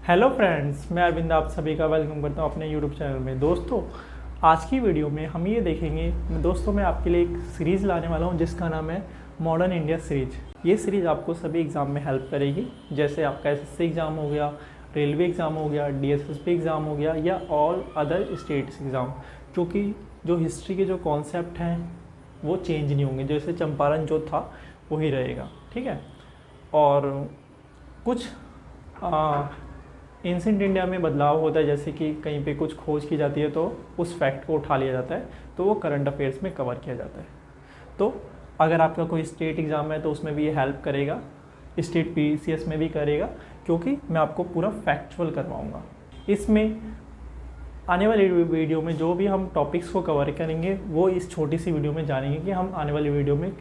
Hello friends, मैं अरविंद आप सभी का वेलकम करता हूँ अपने यूट्यूब चैनल में। दोस्तों, आज की वीडियो में हम ये देखेंगे। दोस्तों, मैं आपके लिए एक सीरीज़ लाने वाला हूँ जिसका नाम है मॉडर्न इंडिया सीरीज। ये सीरीज़ आपको सभी एग्ज़ाम में हेल्प करेगी, जैसे आपका एसएससी एग्ज़ाम हो गया, रेलवे एग्ज़ाम हो गया, डीएसएसपी एग्ज़ाम हो गया या ऑल अदर स्टेट्स एग्ज़ाम। क्योंकि जो हिस्ट्री के जो कॉन्सेप्ट हैं वो चेंज नहीं होंगे, जैसे चंपारण जो था वही रहेगा, ठीक है। और कुछ एंसेंट इंडिया में बदलाव होता है, जैसे कि कहीं पे कुछ खोज की जाती है तो उस फैक्ट को उठा लिया जाता है, तो वो करंट अफेयर्स में कवर किया जाता है। तो अगर आपका कोई स्टेट एग्ज़ाम है तो उसमें भी ये हेल्प करेगा, स्टेट पीसीएस में भी करेगा, क्योंकि मैं आपको पूरा फैक्चुअल करवाऊँगा। इसमें आने वाली वीडियो में जो भी हम टॉपिक्स को कवर करेंगे वो इस छोटी सी वीडियो में जानेंगे कि हम आने वाली वीडियो में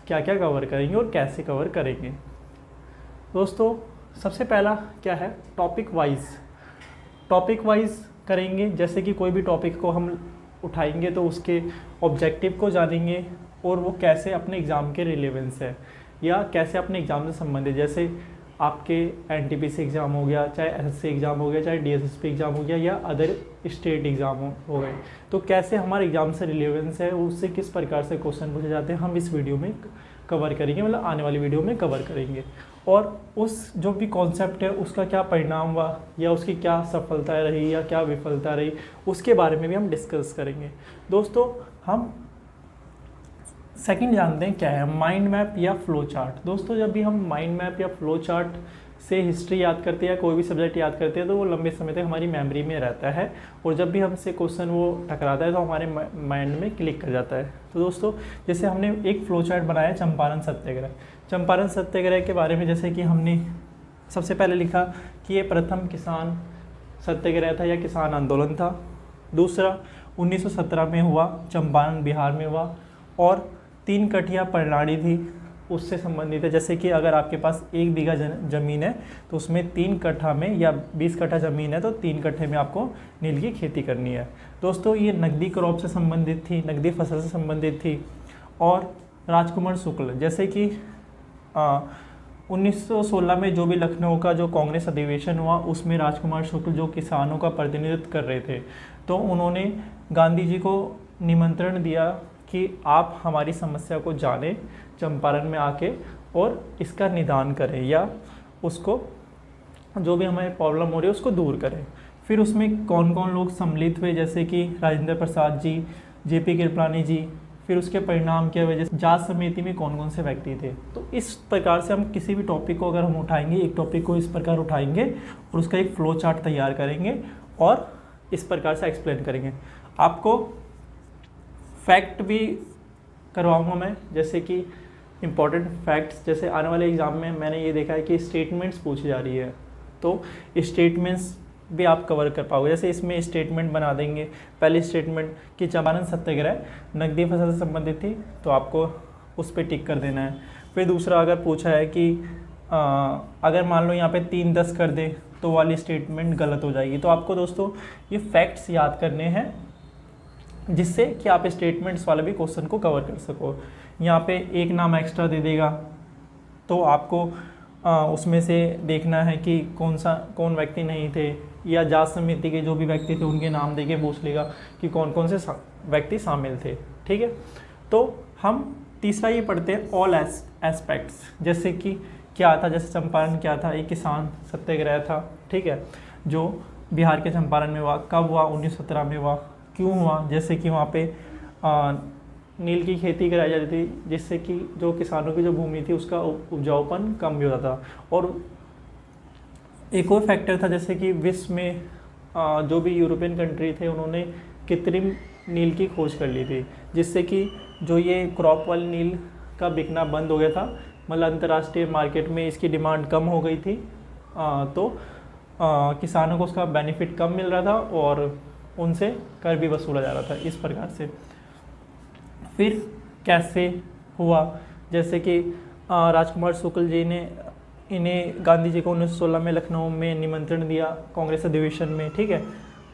क्या क्या कवर करेंगे और कैसे कवर करेंगे। दोस्तों, सबसे पहला क्या है, टॉपिक वाइज करेंगे। जैसे कि कोई भी टॉपिक को हम उठाएंगे तो उसके ऑब्जेक्टिव को जानेंगे और वो कैसे अपने एग्ज़ाम के रिलेवेंस है या कैसे अपने एग्ज़ाम से संबंधित, जैसे आपके एनटीपीसी एग्ज़ाम हो गया, चाहे एसएससी एग्ज़ाम हो गया, चाहे डीएसएसपी एग्ज़ाम हो गया या अदर स्टेट एग्ज़ाम हो गए, तो कैसे हमारे एग्ज़ाम से रिलेवेंस है, उससे किस प्रकार से क्वेश्चन पूछे जाते हैं, हम इस वीडियो में कवर करेंगे, मतलब आने वाली वीडियो में कवर करेंगे। और उस जो भी कॉन्सेप्ट है उसका क्या परिणाम हुआ या उसकी क्या सफलता रही या क्या विफलता रही, उसके बारे में भी हम डिस्कस करेंगे। दोस्तों, हम सेकंड जानते हैं क्या है माइंड मैप या फ्लो चार्ट। दोस्तों, जब भी हम माइंड मैप या फ्लो चार्ट से हिस्ट्री याद करते हैं या कोई भी सब्जेक्ट याद करते हैं तो वो लंबे समय तक हमारी मेमोरी में रहता है, और जब भी हमसे क्वेश्चन वो टकराता है तो हमारे माइंड में क्लिक कर जाता है। तो दोस्तों, जैसे हमने एक फ्लो चार्ट बनाया चंपारण सत्याग्रह के बारे में, जैसे कि हमने सबसे पहले लिखा कि ये प्रथम किसान सत्याग्रह था या किसान आंदोलन था। दूसरा 1917 में हुआ, चंपारण बिहार में हुआ, और 3 कठिया प्रणाली थी उससे संबंधित है। जैसे कि अगर आपके पास 1 बीघा ज़मीन है तो उसमें 3 कट्ठा में या 20 कट्ठा ज़मीन है तो 3 कट्ठे में आपको नील की खेती करनी है। दोस्तों, ये नकदी क्रॉप से संबंधित थी, नकदी फसल से संबंधित थी। और राजकुमार शुक्ल, जैसे कि 1916 में जो भी लखनऊ का जो कांग्रेस अधिवेशन हुआ उसमें राजकुमार शुक्ल जो किसानों का प्रतिनिधित्व कर रहे थे, तो उन्होंने गांधी जी को निमंत्रण दिया कि आप हमारी समस्या को जानें चंपारण में आके और इसका निदान करें या उसको जो भी हमें प्रॉब्लम हो रही है उसको दूर करें। फिर उसमें कौन कौन लोग सम्मिलित हुए, जैसे कि राजेंद्र प्रसाद जी, जेपी कृपलानी जी। फिर उसके परिणाम क्या हुए, जैसे जांच समिति में कौन कौन से व्यक्ति थे। तो इस प्रकार से हम किसी भी टॉपिक को अगर हम उठाएंगे, एक टॉपिक को इस प्रकार उठाएंगे और उसका एक फ्लो चार्ट तैयार करेंगे और इस प्रकार से एक्सप्लेन करेंगे। आपको फैक्ट भी करवाऊंगा मैं, जैसे कि इम्पॉर्टेंट फैक्ट्स। जैसे आने वाले एग्ज़ाम में मैंने ये देखा है कि स्टेटमेंट्स पूछी जा रही है, तो स्टेटमेंट्स भी आप कवर कर पाओगे। जैसे इसमें स्टेटमेंट बना देंगे, पहली स्टेटमेंट कि चंपारण सत्याग्रह नकदी फसल से संबंधित थी, तो आपको उस पर टिक कर देना है। फिर दूसरा अगर पूछा है कि अगर मान लो यहाँ पे 3-10 कर दे तो वाली स्टेटमेंट गलत हो जाएगी। तो आपको दोस्तों ये फैक्ट्स याद करने हैं जिससे कि आप स्टेटमेंट्स वाले भी क्वेश्चन को कवर कर सको। यहाँ पे एक नाम एक्स्ट्रा दे देगा तो आपको उसमें से देखना है कि कौन व्यक्ति नहीं थे, या जांच समिति के जो भी व्यक्ति थे उनके नाम देके पूछ लेगा कि कौन कौन से व्यक्ति शामिल थे, ठीक है। तो हम तीसरा ये पढ़ते हैं ऑल एस्पेक्ट्स, जैसे कि क्या था, जैसे चंपारण क्या था, एक किसान सत्याग्रह था, ठीक है, जो बिहार के चंपारण में हुआ। कब हुआ? 1917 में हुआ। क्यों हुआ? जैसे कि वहाँ पे नील की खेती कराई जाती थी, जिससे कि जो किसानों की जो भूमि थी उसका उपजाऊपन कम भी होता था। और एक और फैक्टर था, जैसे कि विश्व में जो भी यूरोपियन कंट्री थे उन्होंने कृत्रिम नील की खोज कर ली थी, जिससे कि जो ये क्रॉप वाली नील का बिकना बंद हो गया था, मतलब अंतर्राष्ट्रीय मार्केट में इसकी डिमांड कम हो गई थी, तो किसानों को उसका बेनिफिट कम मिल रहा था और उनसे कर भी वसूला जा रहा था इस प्रकार से। फिर कैसे हुआ, जैसे कि राजकुमार शुक्ल जी ने इन्हें गांधी जी को 1916 में लखनऊ में निमंत्रण दिया कांग्रेस अधिवेशन में, ठीक है।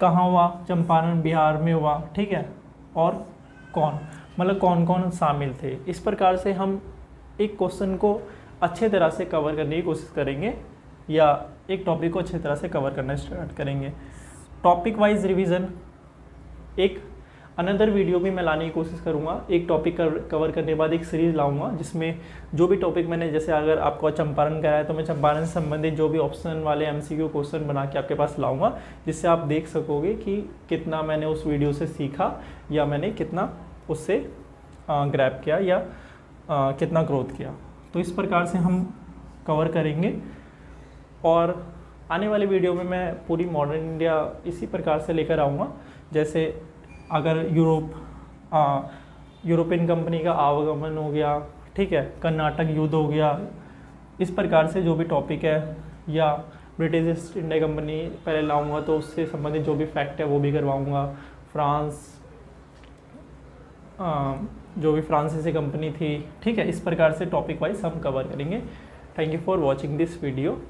कहाँ हुआ? चंपारण बिहार में हुआ, ठीक है। और कौन, मतलब कौन कौन शामिल थे। इस प्रकार से हम एक क्वेश्चन को अच्छे तरह से कवर करने की कोशिश करेंगे या एक टॉपिक को अच्छी तरह से कवर करना स्टार्ट करेंगे। टॉपिक वाइज रिवीजन एक अनदर वीडियो भी मैं लाने की कोशिश करूँगा। एक टॉपिक कवर करने के बाद एक सीरीज़ लाऊंगा जिसमें जो भी टॉपिक मैंने, जैसे अगर आपको चंपारण कराया तो मैं चंपारण से संबंधित जो भी ऑप्शन वाले MCQ क्वेश्चन बना के आपके पास लाऊंगा, जिससे आप देख सकोगे कि कितना मैंने उस वीडियो से सीखा या मैंने कितना उससे ग्रैब किया या कितना ग्रोथ किया। तो इस प्रकार से हम कवर करेंगे और आने वाले वीडियो में मैं पूरी मॉडर्न इंडिया इसी प्रकार से लेकर आऊँगा। जैसे अगर यूरोपियन कंपनी का आवागमन हो गया, ठीक है, कर्नाटक युद्ध हो गया, इस प्रकार से जो भी टॉपिक है, या ब्रिटिश ईस्ट इंडिया कंपनी पहले लाऊंगा तो उससे संबंधित जो भी फैक्ट है वो भी करवाऊंगा। जो भी फ्रांसीसी कंपनी थी, ठीक है, इस प्रकार से टॉपिक वाइज हम कवर करेंगे। Thank you for watching this video.